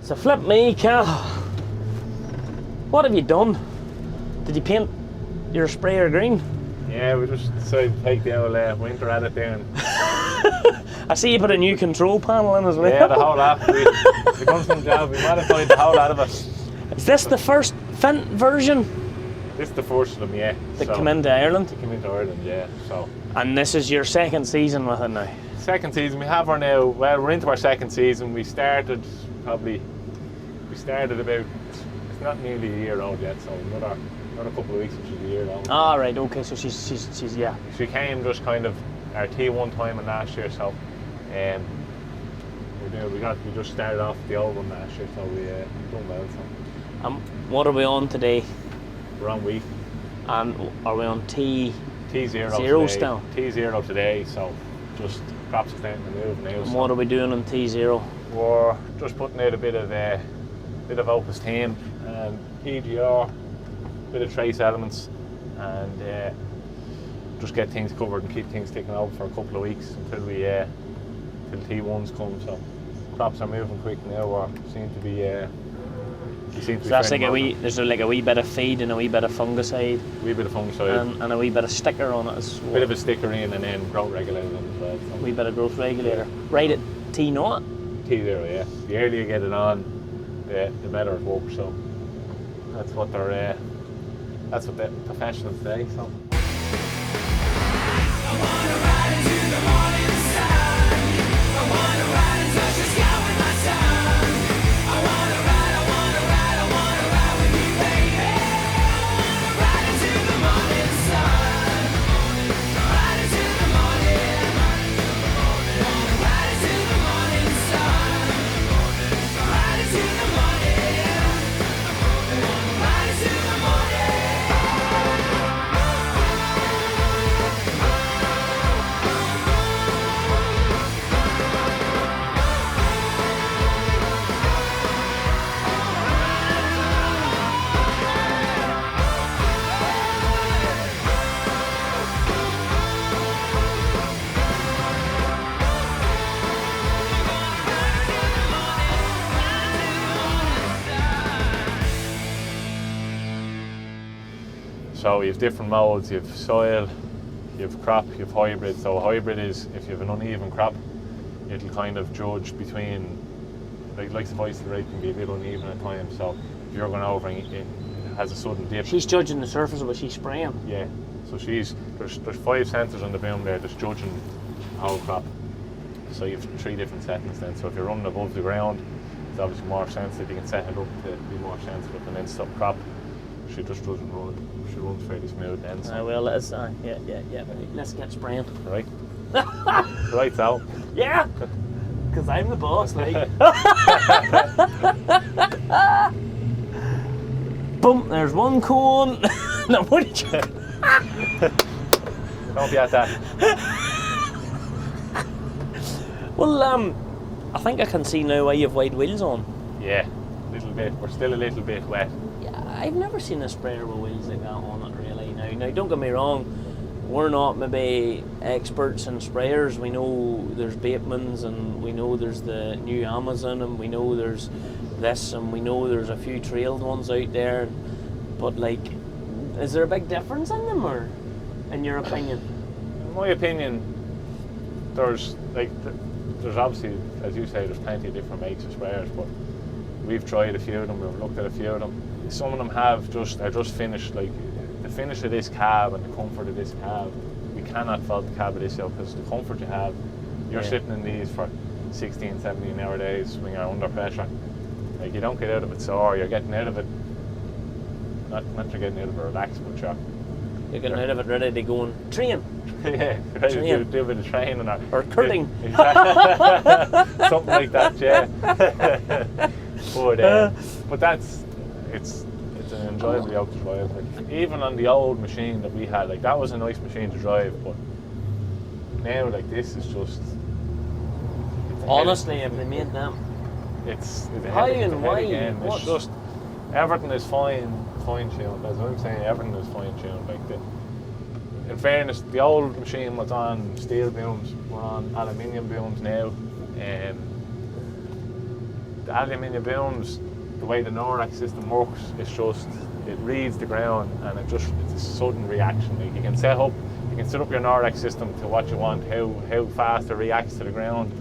So flip me, Cahal. What have you done? Did you paint your sprayer green? Yeah, we just decided to take the old winter at it down. I see you put a new control panel in as well. Yeah, the whole lot. We done some job. We modified the whole lot of it. Is this the first Fendt version? This is the first of them, yeah. That come into Ireland? That come into Ireland, yeah. So. And this is your second season with it now? Second season. We have our now, well, we're into our second season. We started about, it's not nearly a year old yet, so another couple of weeks, which is a year old. Ah, right, okay, so she's yeah. She came just kind of our T1 time in last year, so we just started off the old one last year, so we done well. So. What are we on today? We're on wheat. And are we on T0 today. still? T0 today, so just crops are starting to move now. And what are we doing on T0? We're just putting out a bit of Opus 10 and EGR, bit of trace elements, and just get things covered and keep things ticking over for a couple of weeks until T1s come. So crops are moving quick now. We seem to be. So that's like there's like a wee bit of feed and a wee bit of fungicide. A wee bit of fungicide. And a wee bit of sticker on it as well. A bit of a sticker in, and then growth regulator as well. So. A wee bit of growth regulator. Right at T0? T0, yeah. The earlier you get it on, the better it works. So that's what the professionals say. So. I wanna ride into the morning sun. I wanna ride and touch the sky with my tongue. I wanna ride with you, baby. I wanna ride into the morning sun. Ride into the morning. Ride into the morning sun. Ride into the morning. Ride into the morning. So you have different modes, you have soil, you have crop, you have hybrid. So a hybrid is, if you have an uneven crop, it'll kind of judge between, like the voice of the rate can be a bit uneven at times, so if you're going over and it has a sudden dip. She's judging the surface of what she's spraying? Yeah, so there's 5 sensors on the boom there that's judging the whole crop. So you have 3 different settings then, so if you're running above the ground, it's obviously more sensitive, you can set it up to be more sensitive, and then stop crop. She just doesn't run. She runs fairly smooth then. So. Well, let's let's get spraying. Right. Right out. Yeah, because I'm the boss, like. Boom! There's one cone. No, what did you? Don't be at that. Well, I think I can see now why you have wide wheels on. Yeah, a little bit. We're still a little bit wet. I've never seen a sprayer with wheels like that on it really. Now don't get me wrong, we're not maybe experts in sprayers. We know there's Batemans, and we know there's the new Amazon, and we know there's this, and we know there's a few trailed ones out there. But like, is there a big difference in them, or in your opinion? In my opinion, there's obviously, as you say, there's plenty of different makes of sprayers, but we've tried a few of them, we've looked at a few of them. Some of them are just finished, like the finish of this cab and the comfort of this cab. We cannot fault the cab of this yoke, because the comfort you have, you're sitting in these for 16, 17 hour days when you're under pressure. Like, you don't get out of it sore, you're getting out of it, not you're getting out of it relaxed, but you're getting out of it ready to go and train. Yeah, ready to do a bit of training or curling. Something like that, yeah. But it's an enjoyable yoke to drive. Like, even on the old machine that we had, like, that was a nice machine to drive, but now, like, this is just. Honestly, have they made them? It's how and why? It's just everything is fine tuned. As I'm saying, everything is fine tuned. Like, in fairness, the old machine was on steel booms. We're on aluminium booms now. the aluminium booms, the way the NORAC system works, it's just, it reads the ground and it's a sudden reaction. Like you can set up your NORAC system to what you want, how fast it reacts to the ground.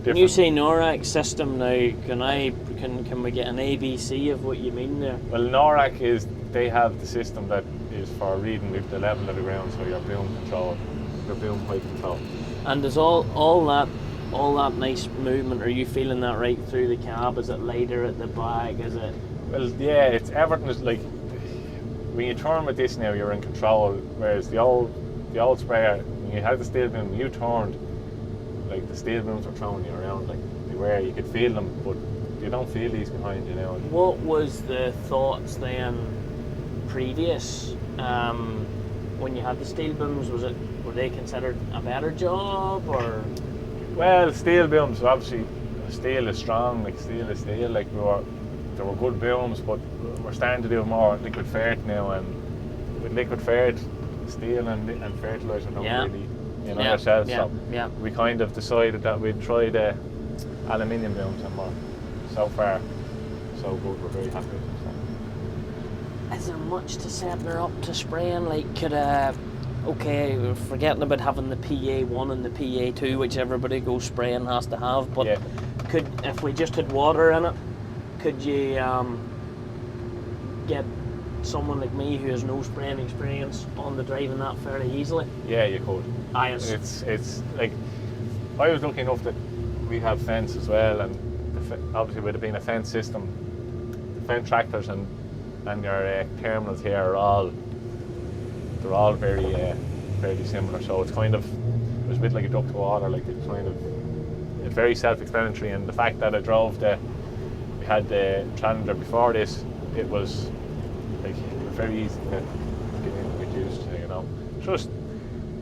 When you say NORAC system now, can we get an ABC of what you mean there? Well, NORAC they have the system that is for reading the level of the ground, so your boom control, your boom height control. And does all that nice movement, are you feeling that right through the cab? Is it lighter at the back? Is it? Well, yeah, it's everything is like, when you turn with this now, you're in control, whereas the old sprayer, when you had the steel boom, you turned, like the steel booms were throwing you around like they were. You could feel them, but you don't feel these behind you now. What was the thoughts then, previous, when you had the steel booms? Were they considered a better job, or? Well, steel booms, obviously, steel is strong. Like steel is steel. Like there were good booms, but we're starting to do more liquid fert now, and with liquid fert, steel and fertilizer don't really, yourselves. So we kind of decided that we'd try the aluminium booms, and so far, so good. We're very happy with them. Is there much to setting her up to spraying? Like, could okay, we're forgetting about having the PA1 and the PA2, which everybody goes spraying has to have, but if we just had water in it, could you get someone like me who has no spraying experience on the driving that fairly easily? Yeah, you could. It's like, I was lucky enough that we have Fendt as well, and obviously with it being a Fendt system, the Fendt tractors and your terminals here are they're all very fairly similar. So it's kind of, it was a bit like a duck to water. Like it's kind of, it's very self-explanatory. And the fact that we had the Challenger before this, it was like very easy to get used to. Just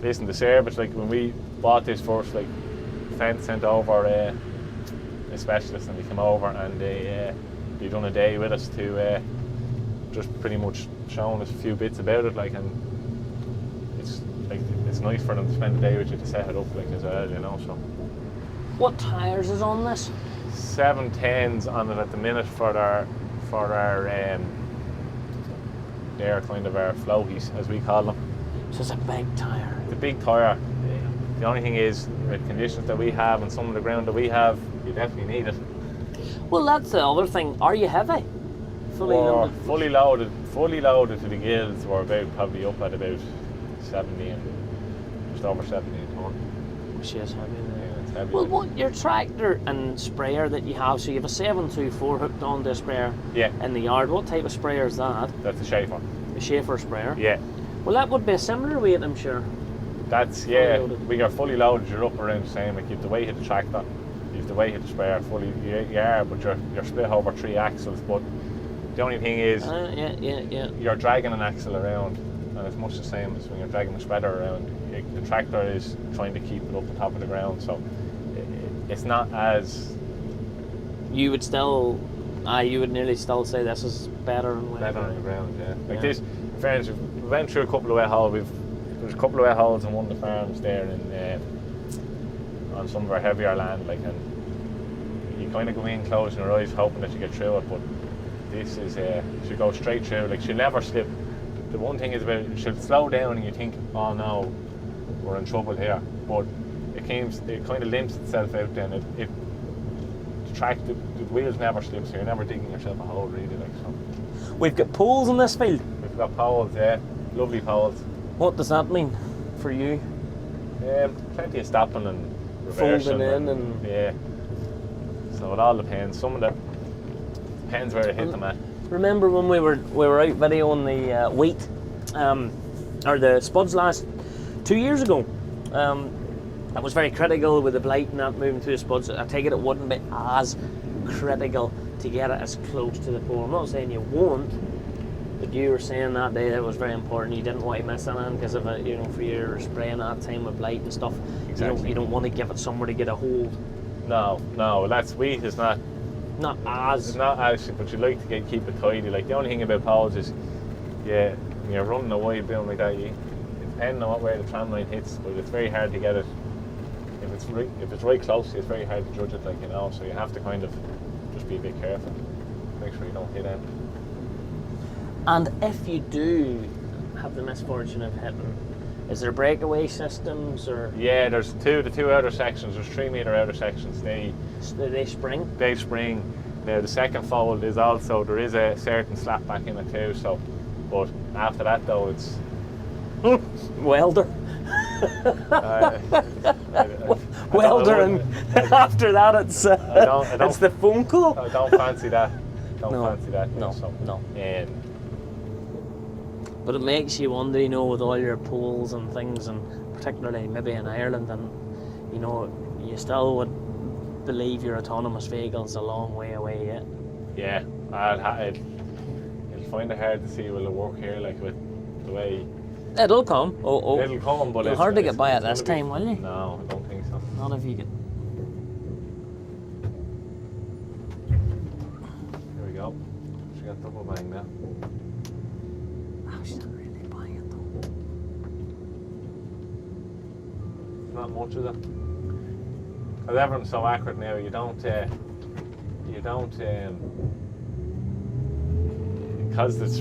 listen to service. Like when we bought this first, like Fendt sent over a specialist, and they came over and they done a day with us to just pretty much showing us a few bits about it. Like, and it's nice for them to spend a day with you to set it up, like, as well. So. What tyres is on this? 710s on it at the minute for our they're kind of our floaties, as we call them. So it's a big tyre. The big tyre. The only thing is, with conditions that we have and some of the ground that we have, you definitely need it. Well, that's the other thing. Are you heavy? Fully loaded to the gills. We're probably up at about 70 and just over 70 a ton. She is heavy. Yeah, it's heavy. Well, what your tractor and sprayer that you have? So you have a 724 hooked onto a sprayer. In the yard. What type of sprayer is that? That's a Schaefer. A Schaefer sprayer. Yeah. Well, that would be a similar weight, I'm sure. That's we are fully loaded. You're up around the same. Like you have the weight of the tractor, you have the weight of the sprayer fully. But you're split over 3 axles. But the only thing is, you're dragging an axle around, and it's much the same as when you're dragging the spreader around. The tractor is trying to keep it up on top of the ground, so it's not as. You would still, you would nearly still say this is better on the ground, Like this, in fairness, we went through a couple of wet holes. There's a couple of wet holes on one of the farms there on some of our heavier land, like, and you kind of go in closing your eyes hoping that you get through it, but this is she'll go straight through. Like she'll never slip. The one thing is about she'll slow down and you think, oh no, we're in trouble here. But it kind of limps itself out. Then the wheels never slip, so you're never digging yourself a hole really. Like so. We've got poles in this field. We've got poles, lovely poles. What does that mean for you? Plenty of stopping and reversing. Folding in and so it all depends. Some of the depends where you hit them at. Remember when we were out videoing the wheat or the spuds last 2 years ago? I was very critical with the blight and that moving through the spuds. I take it would not be as critical to get it as close to the pole. I'm not saying you won't, but you were saying that day that it was very important. You didn't want to miss anything because of it, for your spraying at that time with blight and stuff. Exactly. You don't want to give it somewhere to get a hold. No, that's wheat is not. Not as. It's not as, but you like to keep it tidy. Like the only thing about poles is, when you're running a wide boom like that, depending on where the tram line hits, but it's very hard to get it. If it's right close, it's very hard to judge it. Like so you have to kind of just be a bit careful. Make sure you don't hit anything. And if you do have the misfortune of hitting, is there breakaway systems or Yeah, there's the two outer sections. There's 3 metre outer sections. do they spring? They spring. Now the second fold is also, there is a certain slap back in it too. So, but after that though, it's Welder. I Welder, and after that it's I don't- it's the phone call. I don't fancy that. Don't No, fancy that. no, so, no. But But it makes you wonder, you know, with all your poles and things, and particularly maybe in Ireland, and you know, you still would believe your autonomous vehicle's a long way away yet. yeah, you'll find it hard to see will it work here, like with the way It'll come. Oh. it'll come, but You'll it's hardly get by it it's this gonna be- time, will you? No, I don't think so. Not if you get. Here we go. She got double bang now. Oh, she's not really buying it though. Not much of it. Because everything's so accurate now, because there's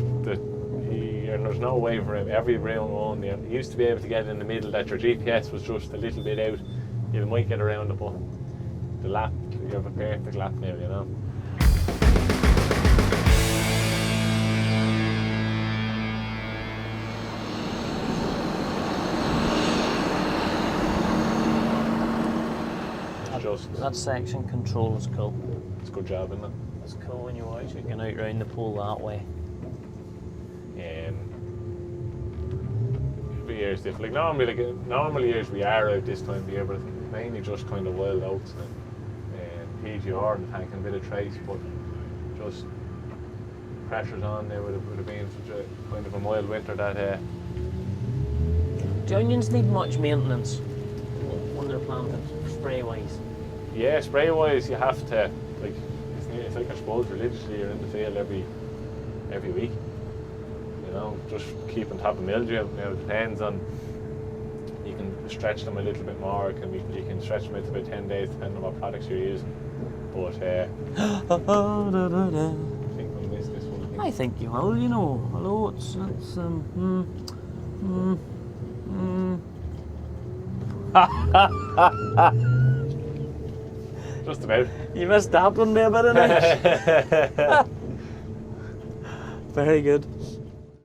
no way for every round one. You used to be able to get in the middle that your GPS was just a little bit out. You might get around it, but the lap, you have a perfect lap now, you know. That section control is cool. It's a good job, isn't it? It's cool when you watch it going out round the pole that way. Every year is different. Normally years we are out this time of year, but it's mainly just kind of wild oats and PGR and tank and a bit of trace, but just pressure's on there would have been such a kind of a mild winter that Do onions need much maintenance when they're planted, spray wise? yeah, spray wise you have to, like, it's like I suppose religiously you're in the field every week. You know, just keep on top of mildew. You know, it depends on, you can stretch them a little bit more, you can stretch them out to about 10 days depending on what products you're using. But I think we'll miss this one. I think you will, you know. Hello, it's Just about. You missed that one by a bit of an inch. Very good.